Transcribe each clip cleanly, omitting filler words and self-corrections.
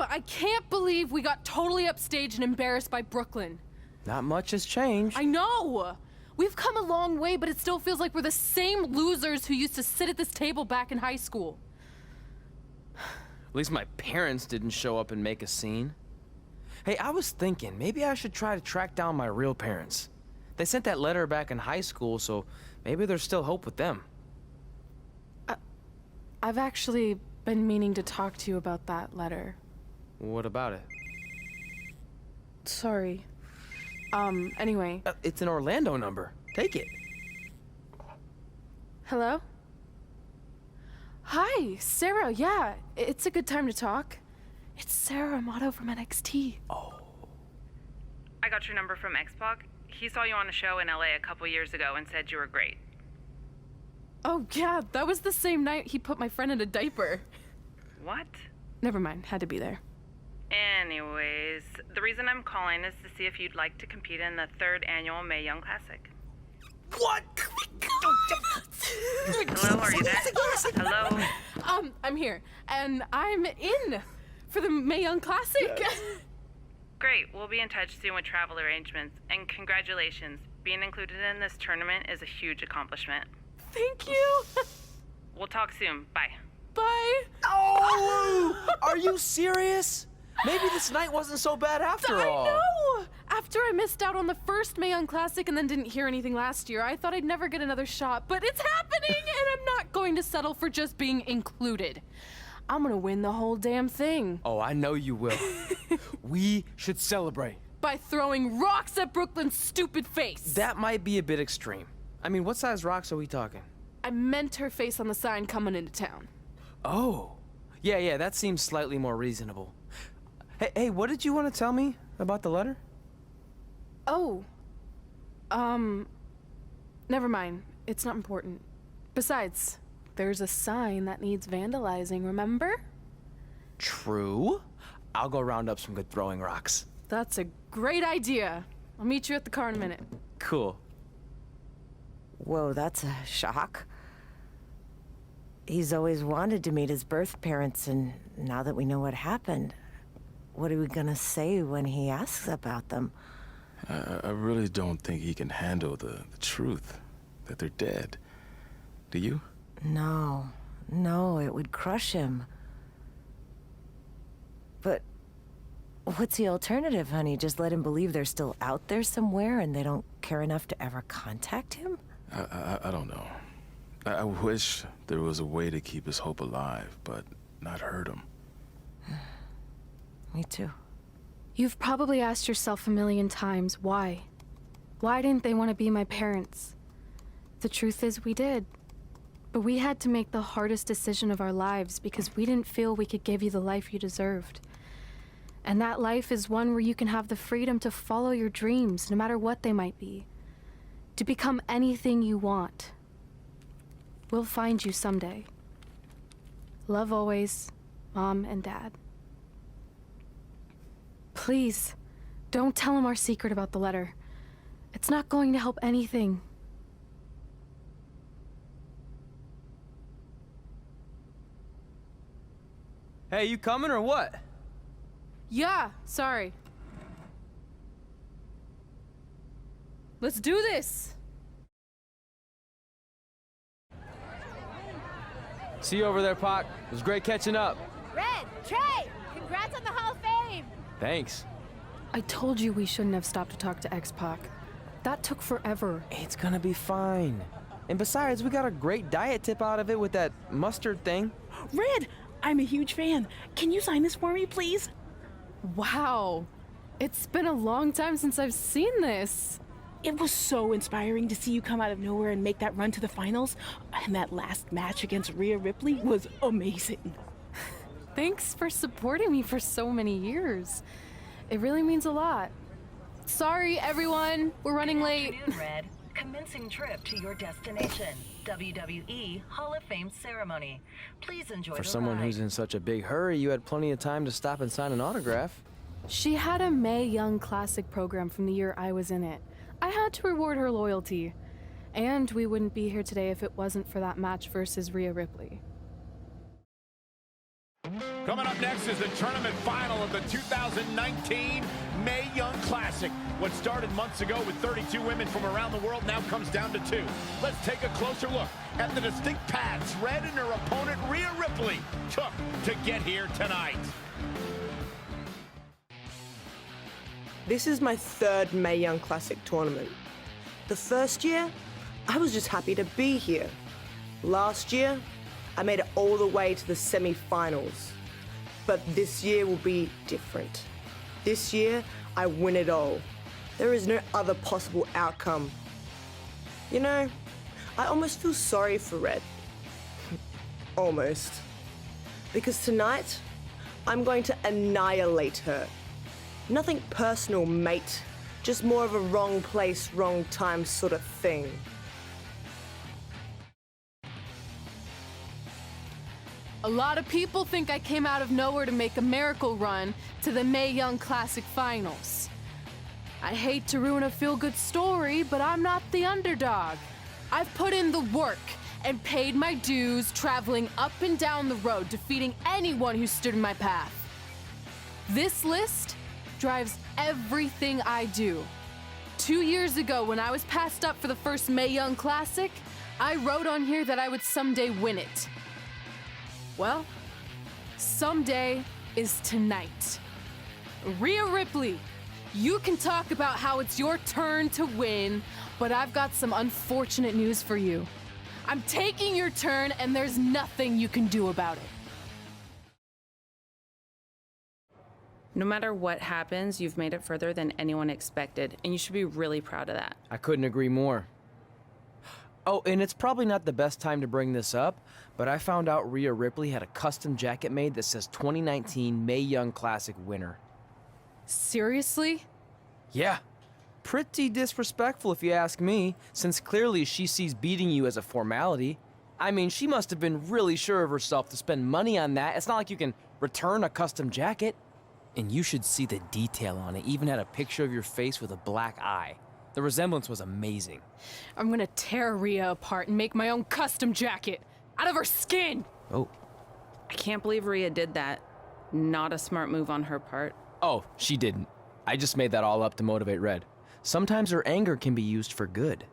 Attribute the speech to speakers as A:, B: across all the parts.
A: Oh, I can't believe we got totally upstaged and embarrassed by Brooklyn.
B: Not much has changed.
A: I know! We've come a long way, but it still feels like we're the same losers who used to sit at this table back in high school.
B: At least my parents didn't show up and make a scene. Hey, I was thinking, maybe I should try to track down my real parents. They sent that letter back in high school, so maybe there's still hope with them.
A: I've actually been meaning to talk to you about that letter.
B: What about it?
A: Sorry. Anyway.
B: It's an Orlando number. Take it.
A: Hello? Hi, Sarah, yeah. It's a good time to talk. It's Sarah Modo from NXT.
B: Oh.
C: I got your number from X-Pac. He saw you on a show in LA a couple years ago and said you were great.
A: Oh, yeah, that was the same night he put my friend in a diaper.
C: What?
A: Never mind, had to be there.
C: Anyways, the reason I'm calling is to see if you'd like to compete in the 3rd annual Mae Young Classic.
B: What?
C: Hello, are you there? Hello?
A: I'm here, and I'm in for the Mae Young Classic.
C: Great, we'll be in touch soon with travel arrangements, and congratulations. Being included in this tournament is a huge accomplishment.
A: Thank you.
C: We'll talk soon. Bye.
A: Bye.
B: Oh! Are you serious? Maybe this night wasn't so bad after all.
A: I know! After I missed out on the first Mae Young Classic and then didn't hear anything last year, I thought I'd never get another shot, but it's happening, and I'm not going to settle for just being included. I'm gonna win the whole damn thing.
B: Oh, I know you will. We should celebrate.
A: By throwing rocks at Brooklyn's stupid face.
B: That might be a bit extreme. I mean, what size rocks are we talking?
A: I meant her face on the sign coming into town.
B: Oh. Yeah, that seems slightly more reasonable. Hey, what did you want to tell me about the letter?
A: Oh. Never mind. It's not important. Besides, there's a sign that needs vandalizing, remember?
B: True. I'll go round up some good throwing rocks.
A: That's a great idea. I'll meet you at the car in a minute.
B: Cool.
D: Whoa, that's a shock. He's always wanted to meet his birth parents, and now that we know what happened, what are we gonna say when he asks about them?
E: I really don't think he can handle the truth, that they're dead. Do you?
D: No, it would crush him. But what's the alternative, honey? Just let him believe they're still out there somewhere and they don't care enough to ever contact him?
E: I don't know. I wish there was a way to keep his hope alive, but not hurt him.
D: Me too.
A: You've probably asked yourself a million times, why? Why didn't they want to be my parents? The truth is, we did. But we had to make the hardest decision of our lives because we didn't feel we could give you the life you deserved. And that life is one where you can have the freedom to follow your dreams, no matter what they might be. To become anything you want. We'll find you someday. Love always, Mom and Dad. Please, don't tell him our secret about the letter. It's not going to help anything.
B: Hey, you coming or what?
A: Yeah, sorry. Let's do this!
B: See you over there, Pac. It was great catching up.
F: Red, Trey, congrats on the Hall of Fame!
B: Thanks.
A: I told you we shouldn't have stopped to talk to X-Pac. That took forever.
B: It's gonna be fine. And besides, we got a great diet tip out of it with that mustard thing.
G: Red, I'm a huge fan. Can you sign this for me, please?
A: Wow. It's been a long time since I've seen this.
G: It was so inspiring to see you come out of nowhere and make that run to the finals. And that last match against Rhea Ripley was amazing.
A: Thanks for supporting me for so many years. It really means a lot. Sorry, everyone. We're running late.
H: Good afternoon, Red. Commencing trip to your destination. WWE Hall of Fame ceremony. Please enjoy
B: For
H: the
B: someone
H: ride.
B: who's in such a big hurry, you had plenty of time to stop and sign an autograph.
A: She had a Mae Young Classic program from the year I was in it. I had to reward her loyalty. And we wouldn't be here today if it wasn't for that match versus Rhea Ripley.
I: Coming up next is the tournament final of the 2019 Mae Young Classic. What started months ago with 32 women from around the world now comes down to 2. Let's take a closer look at the distinct paths Red and her opponent Rhea Ripley took to get here tonight.
J: This is my 3rd Mae Young Classic tournament. The first year, I was just happy to be here. Last year, I made it all the way to the semi-finals. But this year will be different. This year, I win it all. There is no other possible outcome. You know, I almost feel sorry for Red. Almost. Because tonight, I'm going to annihilate her. Nothing personal, mate. Just more of a wrong place, wrong time sort of thing.
A: A lot of people think I came out of nowhere to make a miracle run to the Mae Young Classic Finals. I hate to ruin a feel-good story, but I'm not the underdog. I've put in the work and paid my dues traveling up and down the road, defeating anyone who stood in my path. This list drives everything I do. 2 years ago, when I was passed up for the first Mae Young Classic, I wrote on here that I would someday win it. Well, someday is tonight. Rhea Ripley, you can talk about how it's your turn to win, but I've got some unfortunate news for you. I'm taking your turn, and there's nothing you can do about it.
C: No matter what happens, you've made it further than anyone expected, and you should be really proud of that.
B: I couldn't agree more. Oh, and it's probably not the best time to bring this up, but I found out Rhea Ripley had a custom jacket made that says 2019 Mae Young Classic winner.
A: Seriously?
B: Yeah. Pretty disrespectful if you ask me, since clearly she sees beating you as a formality. I mean, she must have been really sure of herself to spend money on that. It's not like you can return a custom jacket. And you should see the detail on it. Even had a picture of your face with a black eye. The resemblance was amazing.
A: I'm gonna tear Rhea apart and make my own custom jacket out of her skin!
B: Oh.
C: I can't believe Rhea did that. Not a smart move on her part.
B: Oh, she didn't. I just made that all up to motivate Red. Sometimes her anger can be used for good.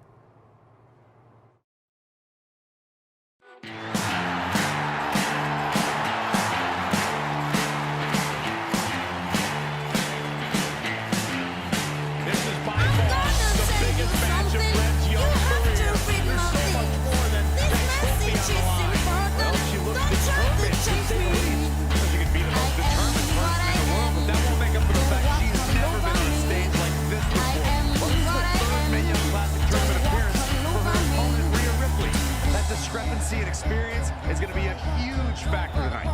I: Discrepancy in experience is going to be a huge factor tonight.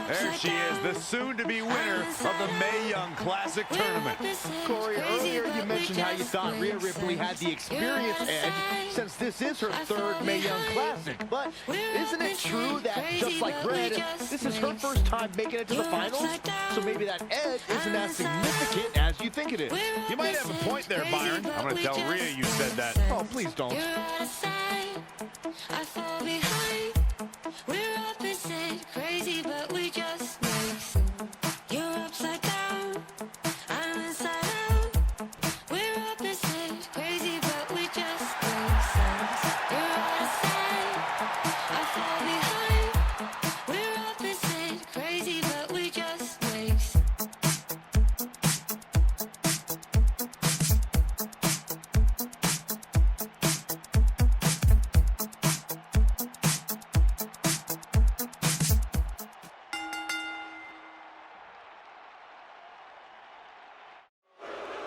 I: There she is, the soon-to-be winner of the Mae Young Classic Tournament.
K: Corey, earlier you mentioned how you thought Rhea Ripley had the experience edge since this is her 3rd Mae Young Classic. But isn't it true that, just like Red, this is her first time making it to the finals? So maybe that edge isn't as significant as you think it is.
I: You might have a point there, Byron. I'm going to tell Rhea you said that.
K: Oh, please don't.
L: We're opposite, crazy, but we just mix. You're upside down, I'm inside out. We're opposite, crazy, but we just make sense. You're out of sight, I fall behind. We're opposite, crazy, but we just make sense.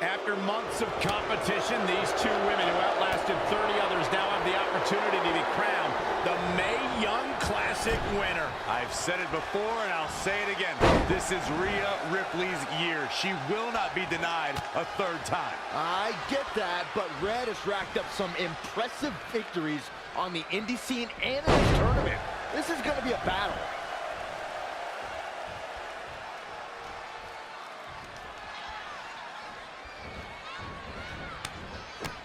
I: After months of competition, these 2 women who outlasted 30 others now have the opportunity to be crowned the Mae Young Classic winner. I've said it before and I'll say it again. This is Rhea Ripley's year. She will not be denied a 3rd time.
K: I get that, but Red has racked up some impressive victories on the indie scene and in this tournament. This is going to be a battle.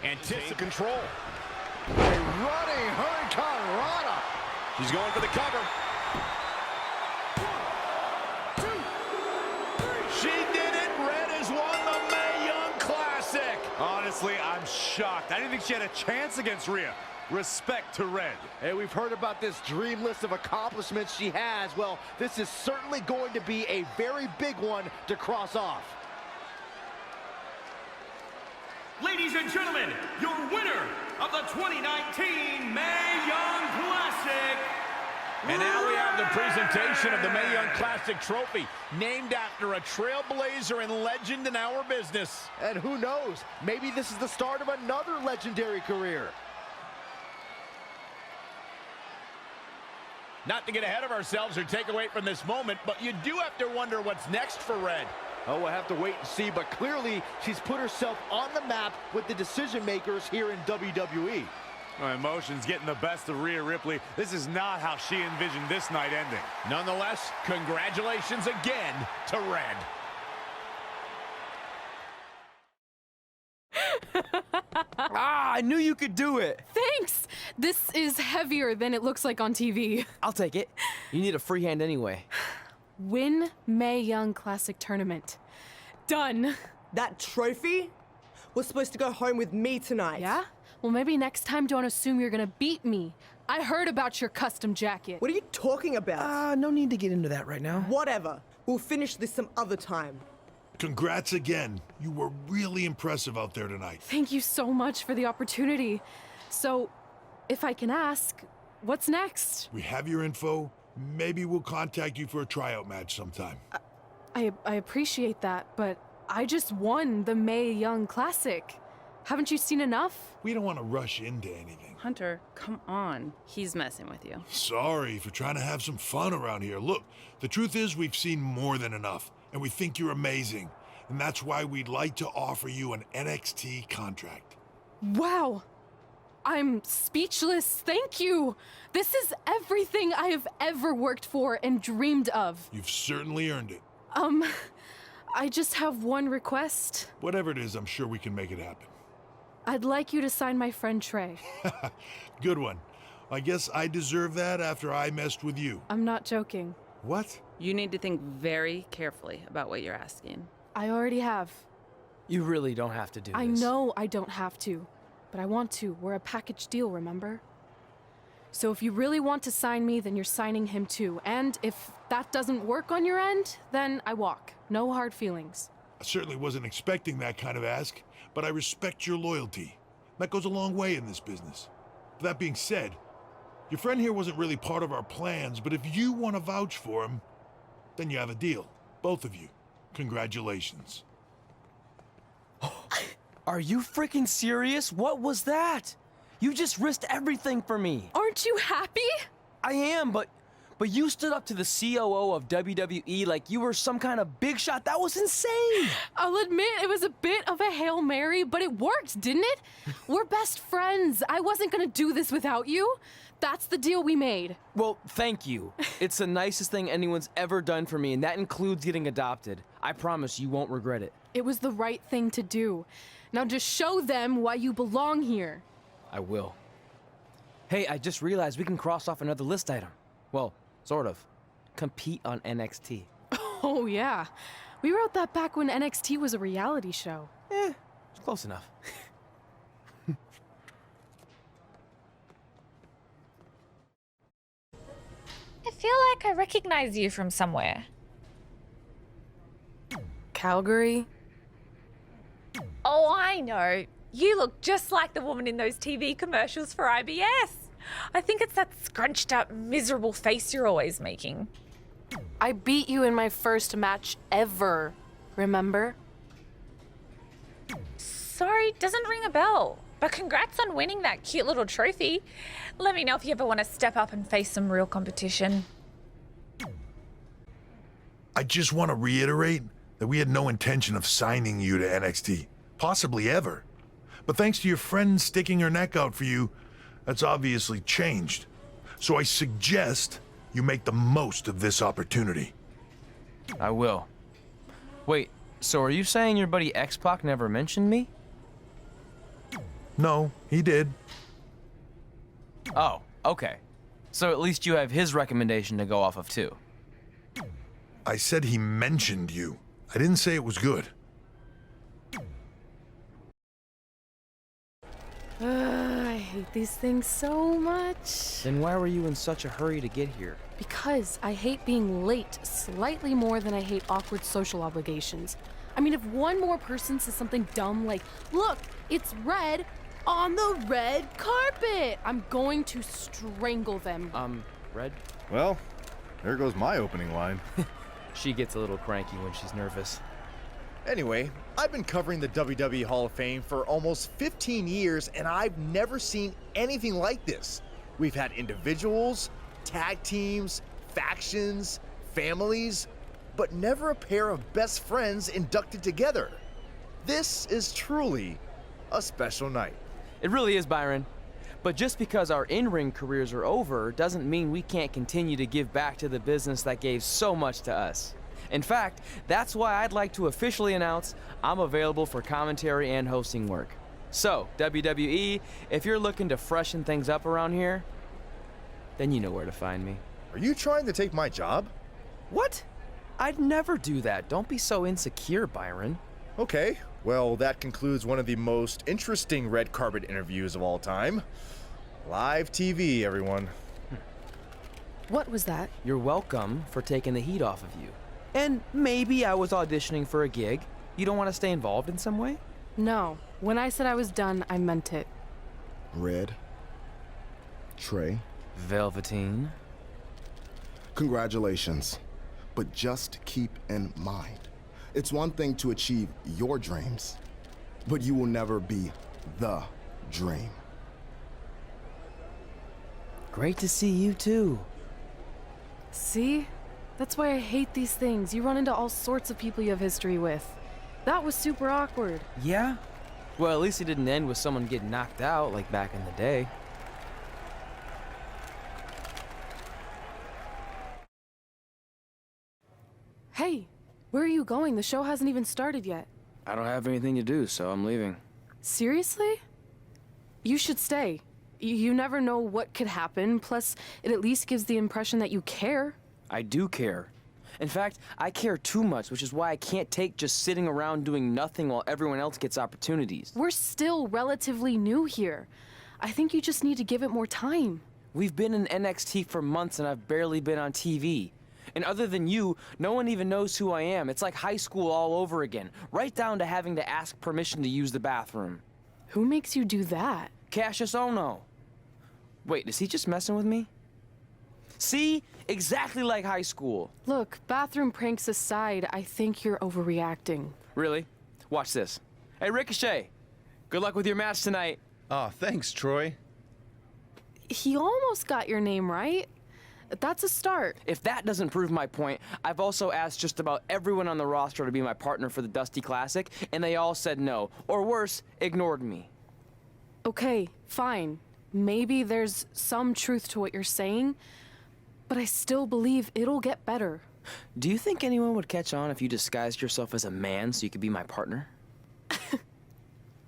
I: Anticipate control. A running Hurricane Rana. She's going for the cover. 1, 2, 3. She did it. Red has won the Mae Young Classic.
M: Honestly, I'm shocked. I didn't think she had a chance against Rhea. Respect to Red.
K: Hey, we've heard about this dream list of accomplishments she has. Well, this is certainly going to be a very big one to cross off.
N: Ladies and gentlemen, your winner of the 2019 Mae Young Classic.
I: And now we have the presentation of the Mae Young Classic trophy, named after a trailblazer and legend in our business.
K: And who knows, maybe this is the start of another legendary career.
I: Not to get ahead of ourselves or take away from this moment, but you do have to wonder what's next for Red.
K: Oh, we'll have to wait and see, but clearly she's put herself on the map with the decision makers here in WWE.
M: My emotions getting the best of Rhea Ripley. This is not how she envisioned this night ending.
I: Nonetheless, congratulations again to Red.
B: I knew you could do it.
A: Thanks! This is heavier than it looks like on TV.
B: I'll take it. You need a free hand anyway.
A: Win Mae Young Classic Tournament. Done.
J: That trophy was supposed to go home with me tonight.
A: Yeah? Well, maybe next time don't assume you're gonna beat me. I heard about your custom jacket.
J: What are you talking about?
B: No need to get into that right now.
J: Whatever. We'll finish this some other time.
O: Congrats again. You were really impressive out there tonight.
A: Thank you so much for the opportunity. So, if I can ask, what's next?
O: We have your info. Maybe we'll contact you for a tryout match sometime.
A: I appreciate that, but I just won the Mae Young Classic. Haven't you seen enough?
O: We don't want to rush into anything.
C: Hunter, come on. He's messing with you.
O: Sorry for trying to have some fun around here. Look, the truth is we've seen more than enough, and we think you're amazing. And that's why we'd like to offer you an NXT contract.
A: Wow! I'm speechless. Thank you. This is everything I have ever worked for and dreamed of.
O: You've certainly earned it.
A: I just have one request.
O: Whatever it is, I'm sure we can make it happen.
A: I'd like you to sign my friend Trey.
O: Good one. I guess I deserve that after I messed with you.
A: I'm not joking.
O: What?
C: You need to think very carefully about what you're asking.
A: I already have.
B: You really don't have to do this.
A: I know I don't have to, but I want to. We're a package deal, remember? So if you really want to sign me, then you're signing him too. And if that doesn't work on your end, then I walk. No hard feelings.
O: I certainly wasn't expecting that kind of ask, but I respect your loyalty. That goes a long way in this business. That being said, your friend here wasn't really part of our plans, but if you want to vouch for him, then you have a deal. Both of you. Congratulations.
B: Are you freaking serious? What was that? You just risked everything for me.
A: Aren't you happy?
B: I am, but you stood up to the COO of WWE like you were some kind of big shot. That was insane.
A: I'll admit it was a bit of a Hail Mary, but it worked, didn't it? We're best friends. I wasn't gonna do this without you. That's the deal we made.
B: Well, thank you. It's the nicest thing anyone's ever done for me, and that includes getting adopted. I promise you won't regret it.
A: It was the right thing to do. Now just show them why you belong here.
B: I will. Hey, I just realized we can cross off another list item. Well, sort of. Compete on NXT.
A: Oh, yeah. We wrote that back when NXT was a reality show.
B: It's close enough.
P: I feel like I recognize you from somewhere.
A: Calgary?
P: Oh, I know. You look just like the woman in those TV commercials for IBS. I think it's that scrunched up, miserable face you're always making.
A: I beat you in my first match ever, remember?
P: Sorry, doesn't ring a bell. But congrats on winning that cute little trophy. Let me know if you ever want to step up and face some real competition.
O: I just want to reiterate that we had no intention of signing you to NXT, possibly ever. But thanks to your friend sticking her neck out for you, that's obviously changed. So I suggest you make the most of this opportunity.
B: I will. Wait, so are you saying your buddy X-Pac never mentioned me?
O: No, he did.
B: Oh, okay. So at least you have his recommendation to go off of too.
O: I said he mentioned you. I didn't say it was good.
A: I hate these things so much.
B: Then why were you in such a hurry to get here?
A: Because I hate being late slightly more than I hate awkward social obligations. I mean, if one more person says something dumb like, look, it's red on the red carpet, I'm going to strangle them.
B: Red?
Q: Well, there goes my opening line.
B: She gets a little cranky when she's nervous.
K: Anyway, I've been covering the WWE Hall of Fame for almost 15 years, and I've never seen anything like this. We've had individuals, tag teams, factions, families, but never a pair of best friends inducted together. This is truly a special night.
B: It really is, Byron. But just because our in-ring careers are over doesn't mean we can't continue to give back to the business that gave so much to us. In fact, that's why I'd like to officially announce I'm available for commentary and hosting work. So, WWE, if you're looking to freshen things up around here, then you know where to find me.
K: Are you trying to take my job?
B: What? I'd never do that. Don't be so insecure, Byron.
K: Okay, well, that concludes one of the most interesting red carpet interviews of all time. Live TV, everyone.
A: What was that?
B: You're welcome for taking the heat off of you. And maybe I was auditioning for a gig. You don't want to stay involved in some way?
A: No. When I said I was done, I meant it.
R: Red. Trey.
B: Velveteen.
R: Congratulations. But just keep in mind, it's one thing to achieve your dreams, but you will never be the dream.
B: Great to see you too.
A: See? That's why I hate these things. You run into all sorts of people you have history with. That was super awkward.
B: Yeah? Well, at least it didn't end with someone getting knocked out like back in the day.
A: Hey, where are you going? The show hasn't even started yet.
B: I don't have anything to do, so I'm leaving.
A: Seriously? You should stay. You never know what could happen, plus it at least gives the impression that you care.
B: I do care. In fact, I care too much, which is why I can't take just sitting around doing nothing while everyone else gets opportunities.
A: We're still relatively new here. I think you just need to give it more time.
B: We've been in NXT for months and I've barely been on TV. And other than you, no one even knows who I am. It's like high school all over again, right down to having to ask permission to use the bathroom.
A: Who makes you do that?
B: Cassius Ohno. Wait, is he just messing with me? See? Exactly like high school.
A: Look, bathroom pranks aside, I think you're overreacting.
B: Really? Watch this. Hey, Ricochet. Good luck with your match tonight.
Q: Aw, thanks, Troy.
A: He almost got your name right. That's a start.
B: If that doesn't prove my point, I've also asked just about everyone on the roster to be my partner for the Dusty Classic, and they all said no. Or worse, ignored me.
A: Okay, fine. Maybe there's some truth to what you're saying, but I still believe it'll get better.
B: Do you think anyone would catch on if you disguised yourself as a man so you could be my partner?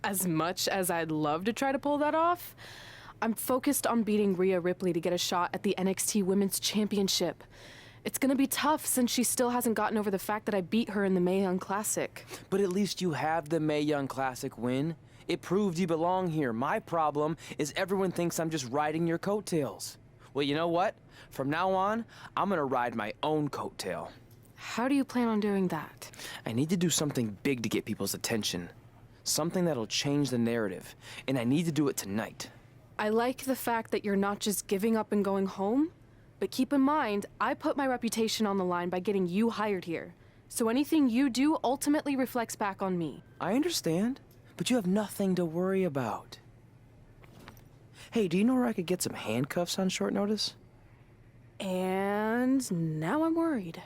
A: As much as I'd love to try to pull that off, I'm focused on beating Rhea Ripley to get a shot at the NXT Women's Championship. It's gonna be tough since she still hasn't gotten over the fact that I beat her in the Mae Young Classic.
B: But at least you have the Mae Young Classic win. It proved you belong here. My problem is everyone thinks I'm just riding your coattails. Well, you know what? From now on, I'm gonna ride my own coattail.
A: How do you plan on doing that?
B: I need to do something big to get people's attention. Something that'll change the narrative. And I need to do it tonight.
A: I like the fact that you're not just giving up and going home, but keep in mind, I put my reputation on the line by getting you hired here. So anything you do ultimately reflects back on me.
B: I understand, but you have nothing to worry about. Hey, do you know where I could get some handcuffs on short notice?
A: And now I'm worried.